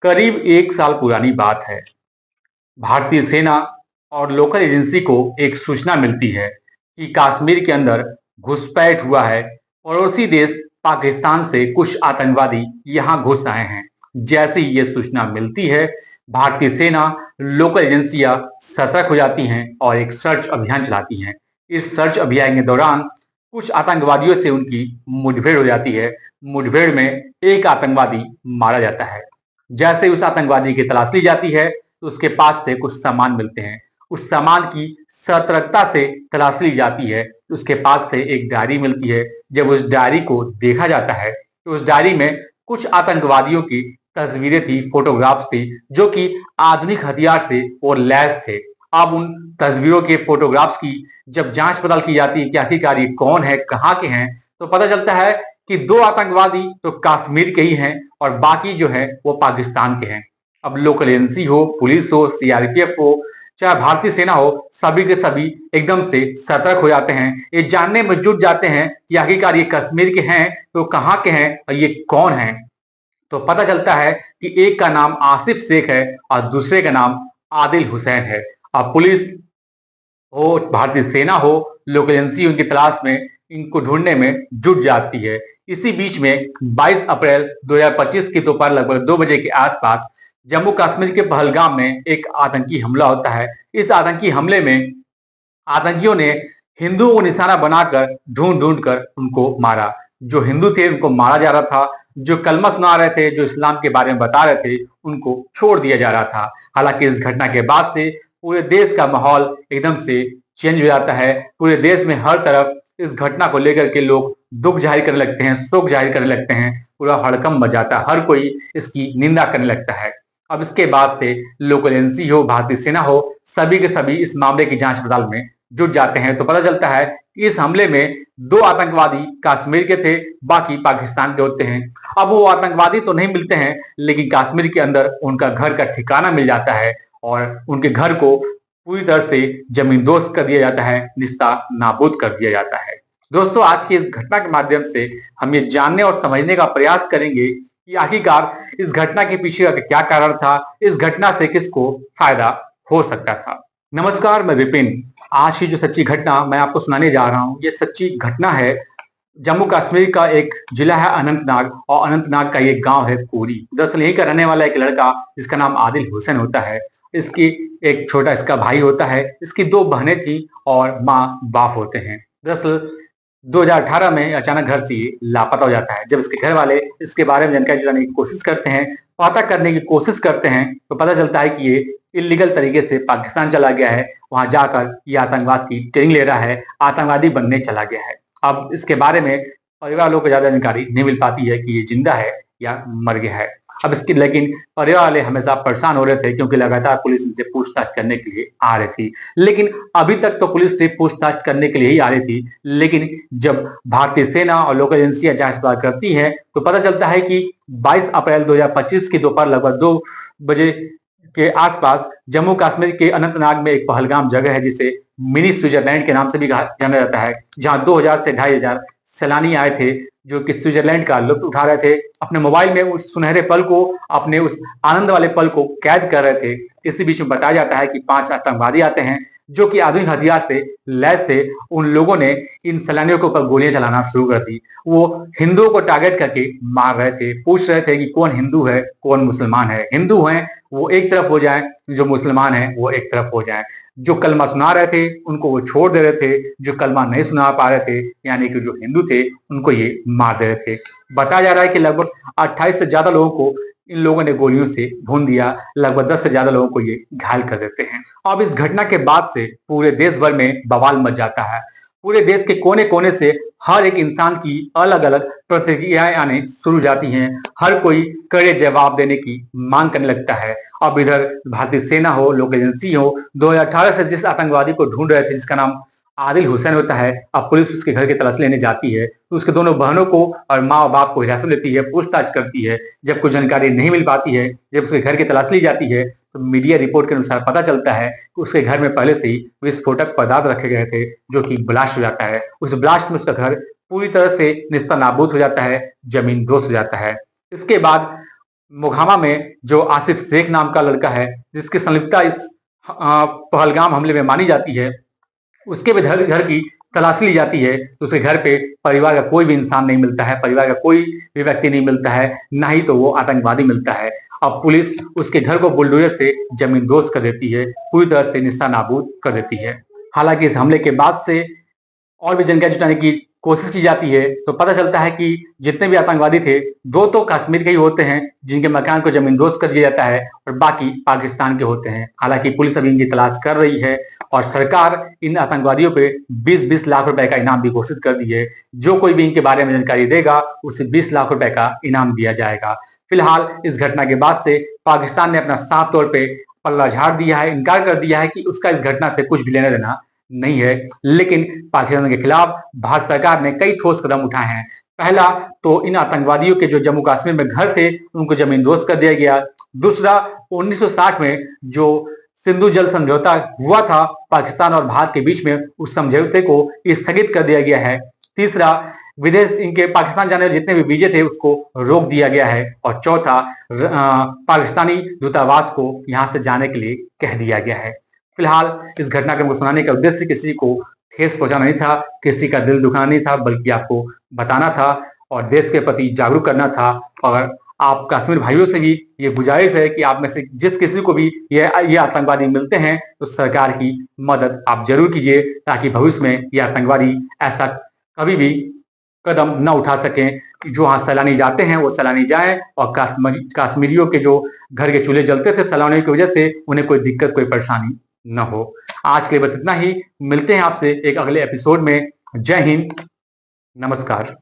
करीब 1 साल पुरानी बात है। भारतीय सेना और लोकल एजेंसी को एक सूचना मिलती है कि कश्मीर के अंदर घुसपैठ हुआ है। पड़ोसी देश पाकिस्तान से कुछ आतंकवादी यहाँ घुस आए हैं। जैसे ही ये सूचना मिलती है, भारतीय सेना, लोकल एजेंसियां सतर्क हो जाती हैं और एक सर्च अभियान चलाती हैं। इस सर्च अभियान के दौरान कुछ आतंकवादियों से उनकी मुठभेड़ हो जाती है। मुठभेड़ में एक आतंकवादी मारा जाता है। जैसे ही उस आतंकवादी की तलाश ली जाती है, तो उसके पास से कुछ सामान मिलते हैं। उस सामान की सतर्कता से तलाश ली जाती है, तो उसके पास से एक डायरी मिलती है। जब उस डायरी को देखा जाता है, तो उस डायरी में कुछ आतंकवादियों की तस्वीरें थी, फोटोग्राफ्स थी, जो कि आधुनिक हथियार से और लैस थे। अब उन तस्वीरों के फोटोग्राफ्स की जब जांच पड़ताल की जाती है कि आखिरकार ये कौन है, कहाँ के हैं, तो पता चलता है कि 2 आतंकवादी तो कश्मीर के ही हैं और बाकी जो है वो पाकिस्तान के हैं। अब लोकल एजेंसी हो, पुलिस हो, सीआरपीएफ हो, चाहे भारतीय सेना हो, सभी के सभी एकदम से सतर्क हो जाते हैं। ये जानने में जुट जाते हैं कि आखिरकार ये कश्मीर के हैं तो कहाँ के हैं और ये कौन हैं। तो पता चलता है कि एक का नाम आसिफ शेख है और दूसरे का नाम आदिल हुसैन है। अब पुलिस हो, भारतीय सेना हो, लोकल एजेंसी उनकी तलाश में इनको ढूंढने में जुट जाती है। इसी बीच में 22 अप्रैल 2025 की दोपहर लगभग 2 बजे के आसपास जम्मू कश्मीर के पहलगाम में एक आतंकी हमला होता है। इस आतंकी हमले में आतंकियों ने हिंदुओं को निशाना बनाकर ढूंढ ढूंढ कर उनको मारा। जो हिंदू थे उनको मारा जा रहा था, जो कलमा सुना रहे थे, जो इस्लाम के बारे में बता रहे थे, उनको छोड़ दिया जा रहा था। हालांकि इस घटना के बाद से पूरे देश का माहौल एकदम से चेंज हो जाता है। पूरे देश में हर तरफ इस घटना को लेकर के लोग दुख जाहिर करने लगते हैं, शोक जाहिर करने लगते हैं। पूरा हड़कंप मच जाता है, हर कोई इसकी निंदा करने लगता है। अब इसके बाद से लोकल एजेंसी हो, भारतीय सेना हो, सभी के सभी इस मामले की जांच पड़ताल में जुट जाते हैं। तो पता चलता है कि इस हमले में 2 आतंकवादी कश्मीर के थे, बाकी पाकिस्तान के होते हैं। अब वो आतंकवादी तो नहीं मिलते हैं, लेकिन कश्मीर के अंदर उनका घर का ठिकाना मिल जाता है और उनके घर को पूरी तरह से जमींदोज कर दिया जाता है, निस्ता नाबूद कर दिया जाता है। दोस्तों, आज की इस घटना के माध्यम से हम ये जानने और समझने का प्रयास करेंगे कि आखिरकार इस घटना के पीछे का क्या कारण था, इस घटना से किसको फायदा हो सकता था। नमस्कार, मैं विपिन। आज की जो सच्ची घटना मैं आपको सुनाने जा रहा हूँ, ये सच्ची घटना है। जम्मू कश्मीर का एक जिला है अनंतनाग और अनंतनाग का एक गांव है कोरी। दरअसल यहीं का रहने वाला एक लड़का जिसका नाम आदिल हुसैन होता है। इसकी एक छोटा इसका भाई होता है, इसकी 2 बहनें थी और माँ बाप होते हैं। दरअसल 2018 में अचानक घर से ये लापता हो जाता है। जब इसके घर वाले इसके बारे में जानकारी जुटाने की कोशिश करते हैं, पता करने की कोशिश करते हैं, तो पता चलता है कि ये इलीगल तरीके से पाकिस्तान चला गया है। वहां जाकर ये आतंकवाद की ट्रेनिंग ले रहा है, आतंकवादी बनने चला गया है। अब इसके बारे में परिवार वालों को ज्यादा जानकारी नहीं मिल पाती है कि ये जिंदा है या मर गया है। अब इसकी लेकिन परिवार वाले हमेशा परेशान हो रहे थे, क्योंकि लगातार पुलिस इनसे पूछताछ करने के लिए आ रही थी। लेकिन अभी तक तो पुलिस सिर्फ पूछताछ करने के लिए ही आ रही थी, लेकिन जब भारतीय सेना और लोकल एजेंसियां जांच पड़ताल करती हैं, तो पता चलता है कि 22 अप्रैल 2025 की दोपहर लगभग 2 बजे के आसपास जम्मू कश्मीर के अनंतनाग में एक पहलगाम जगह है, जिसे मिनी स्विट्जरलैंड के नाम से भी जाना जाता है, जहां 2000 से 2500 सैलानी आए थे, जो कि स्विट्जरलैंड का लुत्फ उठा रहे थे, अपने मोबाइल में उस सुनहरे पल को, अपने उस आनंद वाले पल को कैद कर रहे थे। इसी बीच में बताया जाता है कि 5 आतंकवादी आते हैं, जो कि आधुनिक हथियार से लैस थे। उन लोगों ने इन सैलानियों के ऊपर गोलियां चलाना शुरू कर दी। वो हिंदुओं को टारगेट करके मार रहे थे, पूछ रहे थे कि कौन हिंदू है, कौन मुसलमान है। हिंदू हैं वो एक तरफ हो जाएं, जो मुसलमान है वो एक तरफ हो जाएं। जो कलमा सुना रहे थे उनको वो छोड़ दे रहे थे, जो कलमा नहीं सुना पा रहे थे यानी कि जो हिंदू थे उनको ये मार दे रहे थे। बताया जा रहा है कि लगभग 28 से ज्यादा लोगों को इन लोगों ने गोलियों से भून दिया, लगभग 10 से ज्यादा लोगों को ये घायल कर देते हैं। अब इस घटना के बाद से पूरे देश भर में बवाल मच जाता है। पूरे देश के कोने कोने से हर एक इंसान की अलग अलग प्रतिक्रियाएं आने शुरू जाती हैं। हर कोई कड़े जवाब देने की मांग करने लगता है। अब इधर भारतीय सेना हो, लोकल एजेंसी हो, 2018 से जिस आतंकवादी को ढूंढ रहे थे, जिसका नाम आदिल हुसैन होता है, अब पुलिस उसके घर की तलाशी लेने जाती है, तो उसके दोनों बहनों को और माँ और बाप को हिरासत में लेती है, पूछताछ करती है। जब कुछ जानकारी नहीं मिल पाती है, जब उसके घर की तलाशी ली जाती है, तो मीडिया रिपोर्ट के अनुसार पता चलता है कि उसके घर में पहले से ही विस्फोटक पदार्थ रखे गए थे, जो कि ब्लास्ट हो जाता है। उस ब्लास्ट में उसका घर पूरी तरह से निस्ता नाबूद हो जाता है, जमीन दोस्त हो जाता है। इसके बाद मोघामा में जो आसिफ शेख नाम का लड़का है, जिसकी संलिप्तता इस पहलगाम हमले में मानी जाती है, उसके भी घर की तलाशी ली जाती है तो उसके घर पे परिवार का कोई भी इंसान नहीं मिलता है, परिवार का कोई भी व्यक्ति नहीं मिलता है, ना ही तो वो आतंकवादी मिलता है। अब पुलिस उसके घर को बुलडोजर से जमींदोज कर देती है, पूरी तरह से निस्ता नाबूद कर देती है। हालांकि इस हमले के बाद से और भी जानकारी जुटाने की कोशिश की जाती है तो पता चलता है कि जितने भी आतंकवादी थे, दो तो कश्मीर के ही होते हैं जिनके मकान को जमींदोज कर दिया जाता है और बाकी पाकिस्तान के होते हैं। हालांकि पुलिस अभी इनकी तलाश कर रही है और सरकार इन आतंकवादियों पे 20-20 लाख रुपए का इनाम भी घोषित कर दी है। जो कोई भी इनके बारे में जानकारी देगा उसे 20 लाख रुपए का इनाम दिया जाएगा। फिलहाल इस घटना के बाद से पाकिस्तान ने अपना साफ तौर पर पल्ला झाड़ दिया है, इनकार कर दिया है कि उसका इस घटना से कुछ भी लेना देना नहीं है। लेकिन पाकिस्तान के खिलाफ भारत सरकार ने कई ठोस कदम उठाए हैं। पहला तो इन आतंकवादियों के जो जम्मू कश्मीर में घर थे उनको जमींदोज कर दिया गया। दूसरा, 1960 में जो सिंधु जल समझौता हुआ था पाकिस्तान और भारत के बीच में, उस समझौते को स्थगित कर दिया गया है। तीसरा, विदेश इनके पाकिस्तान जाने वाले जितने भी वीजे थे उसको रोक दिया गया है। और चौथा, पाकिस्तानी दूतावास को यहां से जाने के लिए कह दिया गया है। फिलहाल इस घटनाक्रम को सुनाने का उद्देश्य किसी को ठेस पहुंचाना नहीं था, किसी का दिल दुखाना नहीं था, बल्कि आपको बताना था और देश के प्रति जागरूक करना था। और आप कश्मीर भाइयों से भी ये गुजारिश है कि आप में से जिस किसी को भी ये आतंकवादी मिलते हैं तो सरकार की मदद आप जरूर कीजिए, ताकि भविष्य में ये आतंकवादी ऐसा कभी भी कदम न उठा सकें। जो वहां सैलानी जाते हैं वो सैलानी जाएं और कश्मीरियों के जो घर के चूल्हे जलते थे सैलानियों की वजह से, उन्हें कोई दिक्कत कोई परेशानी न हो। आज के लिए बस इतना ही, मिलते हैं आपसे एक अगले एपिसोड में। जय हिंद, नमस्कार।